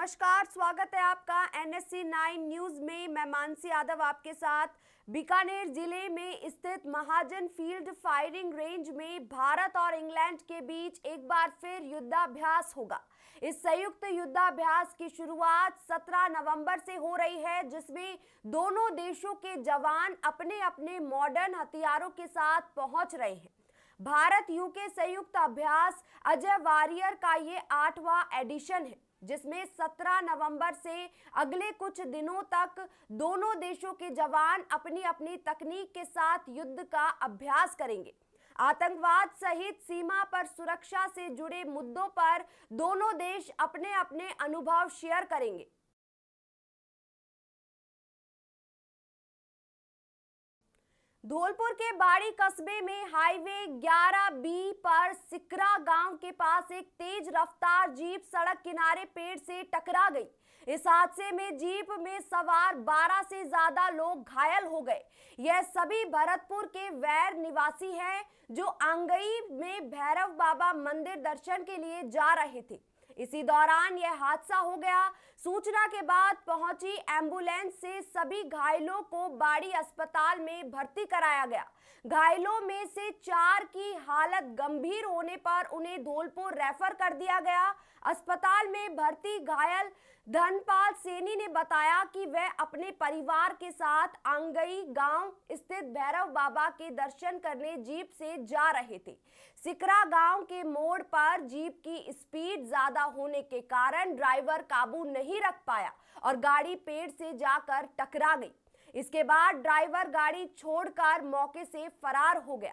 नमस्कार, स्वागत है आपका NSC 9 न्यूज में। मैं मानसी यादव आपके साथ। बीकानेर जिले में स्थित महाजन फील्ड फायरिंग रेंज में भारत और इंग्लैंड के बीच एक बार फिर युद्धाभ्यास होगा। इस संयुक्त युद्धाभ्यास की शुरुआत 17 नवंबर से हो रही है, जिसमें दोनों देशों के जवान अपने अपने मॉडर्न हथियारों के साथ पहुंच रहे हैं। भारत यूके संयुक्त अभ्यास अजय वॉरियर का ये 8वां एडिशन है, जिसमें 17 नवंबर से अगले कुछ दिनों तक दोनों देशों के जवान अपनी अपनी तकनीक के साथ युद्ध का अभ्यास करेंगे। आतंकवाद सहित सीमा पर सुरक्षा से जुड़े मुद्दों पर दोनों देश अपने अपने अनुभव शेयर करेंगे। धौलपुर के बाड़ी कस्बे में हाईवे 11B पर सिकरा गांव के पास एक तेज रफ्तार जीप सड़क किनारे पेड़ से टकरा गई। इस हादसे में जीप में सवार 12 से ज्यादा लोग घायल हो गए। यह सभी भरतपुर के वैर निवासी हैं, जो आंगई में भैरव बाबा मंदिर दर्शन के लिए जा रहे थे। इसी दौरान यह हादसा हो गया। सूचना के बाद पहुंची एम्बुलेंस से सभी घायलों को बाड़ी अस्पताल में भर्ती कराया गया। घायलों में से 4 की हालत गंभीर होने पर उन्हें धौलपुर रेफर कर दिया गया। अस्पताल में भर्ती घायल धनपाल सेनी ने बताया कि वह अपने परिवार के साथ आंगई गांव स्थित भैरव बाबा के दर्शन करने जीप से जा रहे थे। सिकरा गांव के मोड़ पर जीप की स्पीड ज्यादा होने के कारण ड्राइवर काबू नहीं रख पाया और गाड़ी पेड़ से जाकर टकरा गई। इसके बाद ड्राइवर गाड़ी छोड़कर मौके से फरार हो गया।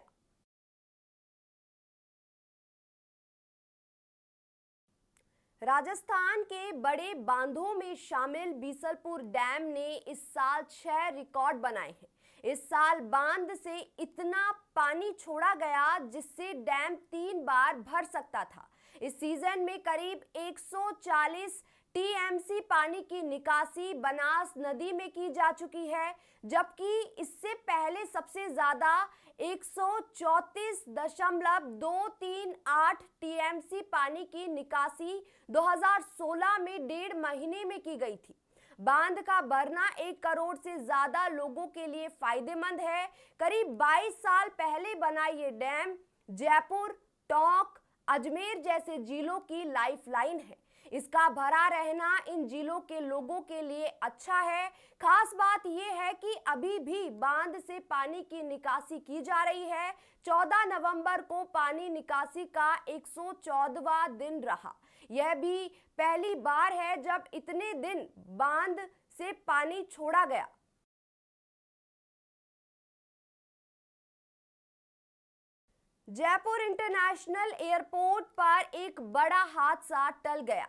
राजस्थान के बड़े बांधों में शामिल बीसलपुर डैम ने इस साल 6 रिकॉर्ड बनाए हैं। इस साल बांध से इतना पानी छोड़ा गया जिससे डैम 3 बार भर सकता था। इस सीजन में करीब 140 टीएमसी पानी की निकासी बनास नदी में की जा चुकी है, जबकि इससे पहले सबसे ज्यादा 134.238 टीएमसी पानी की निकासी 2016 में 1.5 महीने में की गई थी। बांध का भरना 1 करोड़ से ज्यादा लोगों के लिए फायदेमंद है। करीब 22 साल पहले बना ये डैम जयपुर, टोंक, अजमेर जैसे जिलों की लाइफलाइन है। इसका भरा रहना इन जिलों के लोगों के लिए अच्छा है। खास बात यह है कि अभी भी बांध से पानी की निकासी की जा रही है। 14 नवंबर को पानी निकासी का 114वां दिन रहा। यह भी पहली बार है जब इतने दिन बांध से पानी छोड़ा गया। जयपुर इंटरनेशनल एयरपोर्ट पर एक बड़ा हादसा टल गया।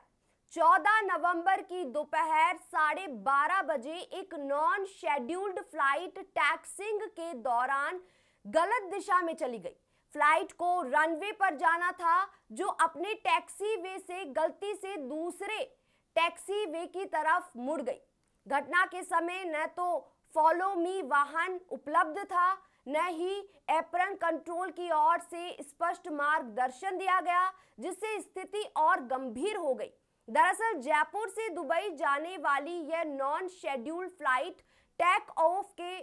14 नवंबर की दोपहर 12:30 बजे एक नॉन शेड्यूल्ड फ्लाइट टैक्सिंग के दौरान गलत दिशा में चली गई। फ्लाइट को रनवे पर जाना था, जो अपने टैक्सी वे से गलती से दूसरे टैक्सी वे की तरफ मुड़ गई। घटना के समय न तो फॉलो मी वाहन उपलब्ध था, न ही एप्रन कंट्रोल की ओर से स्पष्ट मार्गदर्शन दिया गया, जिससे स्थिति और गंभीर हो गई। दरअसल जयपुर से दुबई जाने वाली यह non scheduled flight take off के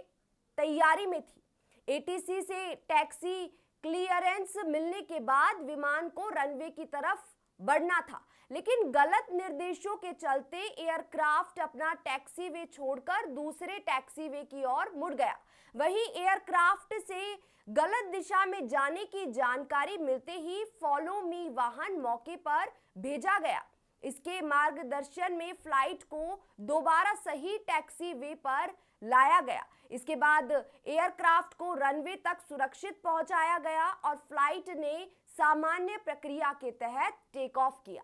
तैयारी में थी। एटीसी से टैक्सी क्लियरेंस मिलने के बाद विमान को रनवे की तरफ बढ़ना था, लेकिन गलत निर्देशों के चलते एयरक्राफ्ट अपना टैक्सी वे छोड़कर दूसरे टैक्सी वे की ओर मुड़ गया। वहीं एयरक्राफ्ट से गलत दिशा में जाने की जानकारी मिलते ही फॉलो मी वाहन मौके पर भेजा गया। इसके मार्गदर्शन में फ्लाइट को दोबारा सही टैक्सी वे पर लाया गया। इसके बाद एयरक्राफ्ट को रनवे तक सुरक्षित पहुंचाया गया और फ्लाइट ने सामान्य प्रक्रिया के तहत टेक ऑफ किया।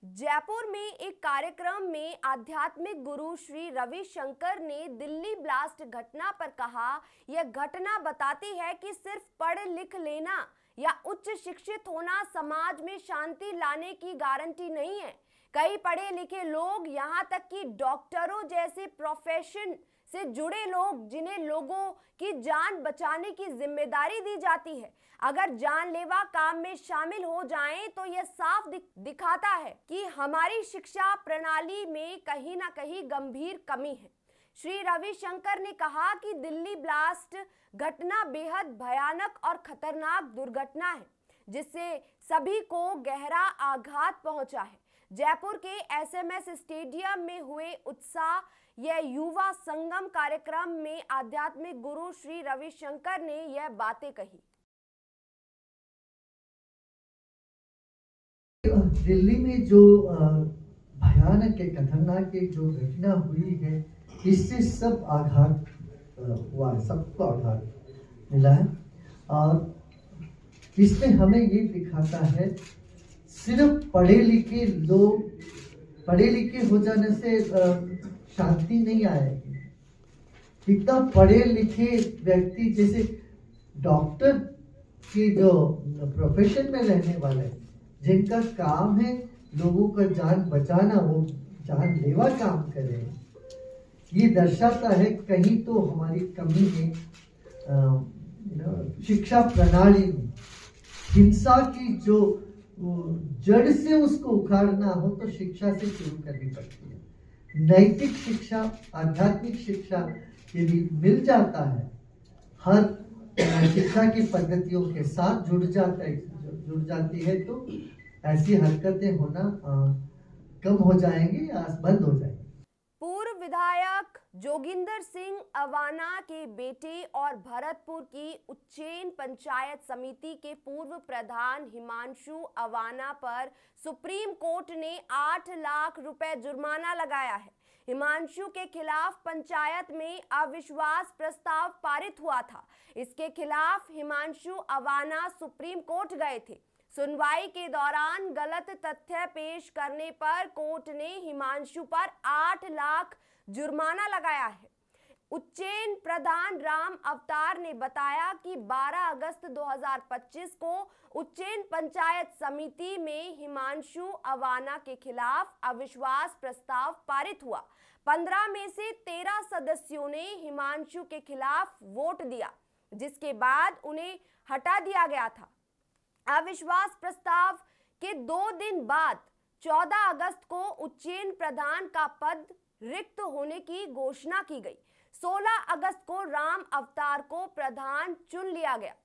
जयपुर में एक कार्यक्रम में आध्यात्मिक गुरु श्री रविशंकर ने दिल्ली ब्लास्ट घटना पर कहा, यह घटना बताती है कि सिर्फ पढ़ लिख लेना या उच्च शिक्षित होना समाज में शांति लाने की गारंटी नहीं है। कई पढ़े लिखे लोग, यहाँ तक कि डॉक्टरों जैसे प्रोफेशन से जुड़े लोग, जिन्हें लोगों की जान बचाने की जिम्मेदारी दी जाती है, अगर जानलेवा काम में शामिल हो जाएं तो यह साफ दिखाता है कि हमारी शिक्षा प्रणाली में कहीं ना कहीं गंभीर कमी है। श्री रविशंकर ने कहा कि दिल्ली ब्लास्ट घटना बेहद भयानक और खतरनाक दुर्घटना है, जिससे सभी को गहरा आघात पहुंचा है। जयपुर के एसएमएस स्टेडियम में हुए उत्साह यह युवा संगम कार्यक्रम में आध्यात्मिक गुरु श्री रविशंकर ने यह बातें कही। दिल्ली में जो भयानक है, खतरनाक एक जो घटना हुई है, इससे सब आघात हुआ है, सबको आघात मिला है। और इसमें हमें ये दिखाता है सिर्फ पढ़े लिखे लोग, पढ़े लिखे हो जाने से शांति नहीं आएगी। इतना पढ़े लिखे व्यक्ति जैसे डॉक्टर के जो प्रोफेशन में रहने वाले, जिनका काम है लोगों का जान बचाना, वो जानलेवा काम करें, ये दर्शाता है कहीं तो हमारी कमी है शिक्षा प्रणाली में। हिंसा की जो जड़ से उसको उखाड़ना हो तो शिक्षा से शुरू करनी पड़ती है। नैतिक शिक्षा, आध्यात्मिक शिक्षा यदि मिल जाता है, हर शिक्षा की पद्धतियों के साथ जुड़ जाती है तो ऐसी हरकतें होना कम हो जाएंगी या बंद हो जाएंगी। पूर्व विधायक जोगिंदर सिंह अवाना के बेटे और भरतपुर की उज्जैन पंचायत समिति के पूर्व प्रधान हिमांशु अवाना पर सुप्रीम कोर्ट ने 8 लाख रुपए जुर्माना लगाया है। हिमांशु के खिलाफ पंचायत में अविश्वास प्रस्ताव पारित हुआ था। इसके खिलाफ हिमांशु अवाना सुप्रीम कोर्ट गए थे। सुनवाई के दौरान गलत तथ्य पेश करने पर कोर्ट ने हिमांशु पर 8 लाख जुर्माना लगाया है। उज्जैन प्रधान राम अवतार ने बताया कि 12 अगस्त 2025 को उज्जैन पंचायत समिति में हिमांशु अवाना के खिलाफ अविश्वास प्रस्ताव पारित हुआ। 15 में से 13 सदस्यों ने हिमांशु के खिलाफ वोट दिया, जिसके बाद उन्हें हटा दिया गया था। अविश्वास प्रस्ताव के 2 दिन बाद 14 अगस्त को उज्जैन प्रधान का पद रिक्त होने की घोषणा की गई। 16 अगस्त को राम अवतार को प्रधान चुन लिया गया।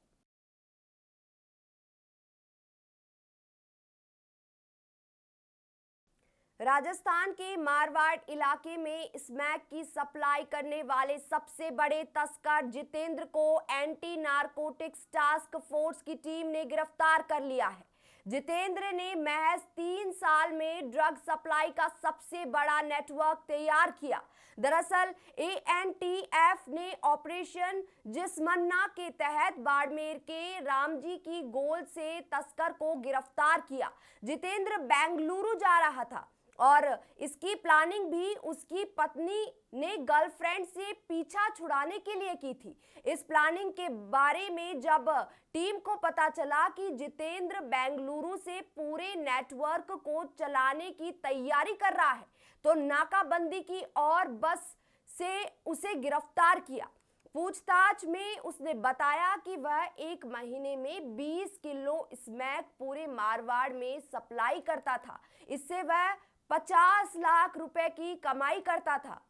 राजस्थान के मारवाड़ इलाके में स्मैक की सप्लाई करने वाले सबसे बड़े तस्कर जितेंद्र को एंटी नारकोटिक्स टास्क फोर्स की टीम ने गिरफ्तार कर लिया है। जितेंद्र ने महज 3 साल में ड्रग सप्लाई का सबसे बड़ा नेटवर्क तैयार किया। दरअसल एएनटीएफ ने ऑपरेशन जिस्मन्ना के तहत बाड़मेर के रामजी की गोल से तस्कर को गिरफ्तार किया। जितेंद्र बेंगलुरु जा रहा था और इसकी प्लानिंग भी उसकी पत्नी ने गर्लफ्रेंड से पीछा छुड़ाने के लिए की थी। इस प्लानिंग के बारे में जब टीम को पता चला कि जितेंद्र बेंगलुरु से पूरे नेटवर्क को चलाने की तैयारी कर रहा है, तो नाकाबंदी की और बस से उसे गिरफ्तार किया। पूछताछ में उसने बताया कि वह 1 महीने में 20 किलो स्मैक पूरे मारवाड़ में सप्लाई करता था। इससे वह 50 लाख रुपए की कमाई करता था।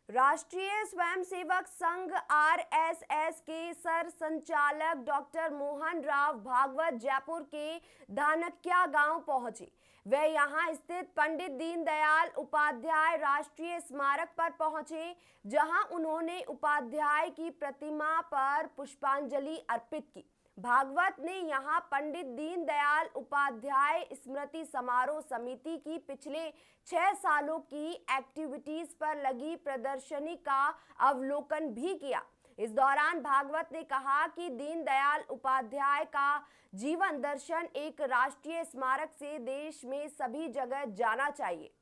राष्ट्रीय स्वयंसेवक संघ आरएसएस के सर संचालक डॉक्टर मोहन राव भागवत जयपुर के धानक्या गांव पहुंचे। वे यहां स्थित पंडित दीनदयाल उपाध्याय राष्ट्रीय स्मारक पर पहुंचे, जहां उन्होंने उपाध्याय की प्रतिमा पर पुष्पांजलि अर्पित की। भागवत ने यहां पंडित दीनदयाल उपाध्याय स्मृति समारोह समिति की पिछले 6 सालों की एक्टिविटीज पर लगी प्रदर्शनी का अवलोकन भी किया। इस दौरान भागवत ने कहा कि दीनदयाल उपाध्याय का जीवन दर्शन एक राष्ट्रीय स्मारक से देश में सभी जगह जाना चाहिए।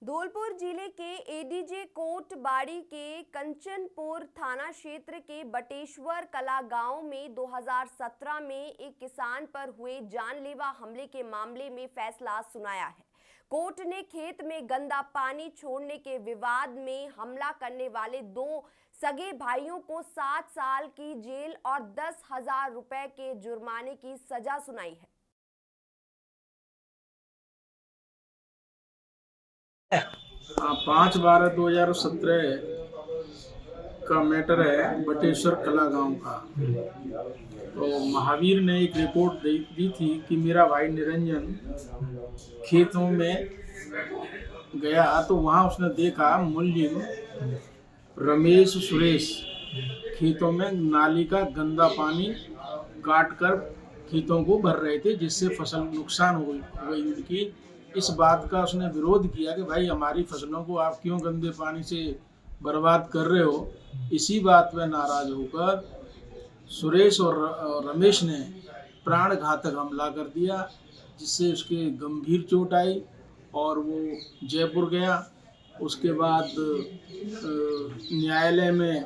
धौलपुर जिले के एडीजे कोटबाड़ी के कंचनपुर थाना क्षेत्र के बटेश्वर कला गांव में 2017 में एक किसान पर हुए जानलेवा हमले के मामले में फैसला सुनाया है। कोर्ट ने खेत में गंदा पानी छोड़ने के विवाद में हमला करने वाले 2 सगे भाइयों को 7 साल की जेल और 10,000 रुपए के जुर्माने की सजा सुनाई है। 5/12/2017 का मैटर है बटेश्वर कला गांव का। तो महावीर ने एक रिपोर्ट दी थी कि मेरा भाई निरंजन खेतों में गया तो वहां उसने देखा मुलजिम रमेश सुरेश खेतों में नाली का गंदा पानी काट कर खेतों को भर रहे थे, जिससे फसल नुकसान हो गई उनकी। इस बात का उसने विरोध किया कि भाई हमारी फसलों को आप क्यों गंदे पानी से बर्बाद कर रहे हो। इसी बात पे नाराज होकर सुरेश और रमेश ने प्राण घातक हमला कर दिया, जिससे उसके गंभीर चोट आई और वो जयपुर गया। उसके बाद न्यायालय में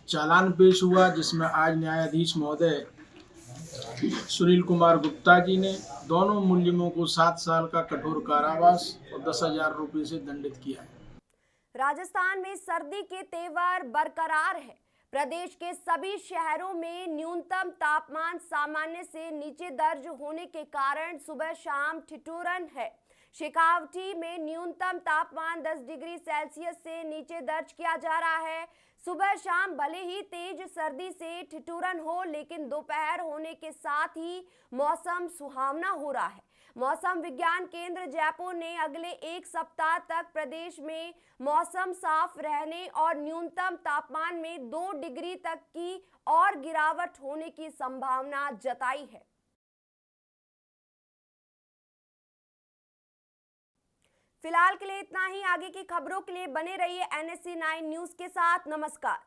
चालान पेश हुआ, जिसमें आज न्यायाधीश महोदय सुनील कुमार गुप्ता जी ने दोनों मुलजिमों को 7 साल का कठोर कारावास और 10,000 रुपये से दंडित किया है। राजस्थान में सर्दी के तेवर बरकरार है। प्रदेश के सभी शहरों में न्यूनतम तापमान सामान्य से नीचे दर्ज होने के कारण सुबह शाम ठिठुरन है। शेखावटी में न्यूनतम तापमान 10 डिग्री सेल्सियस से नीचे दर्ज किया जा रहा है। सुबह शाम भले ही तेज सर्दी से ठिठुरन हो, लेकिन दोपहर होने के साथ ही मौसम सुहावना हो रहा है। मौसम विज्ञान केंद्र जयपुर ने अगले 1 सप्ताह तक प्रदेश में मौसम साफ रहने और न्यूनतम तापमान में 2 डिग्री तक की और गिरावट होने की संभावना जताई है। फिलहाल के लिए इतना ही। आगे की खबरों के लिए बने रहिए NSC 9 न्यूज के साथ। नमस्कार।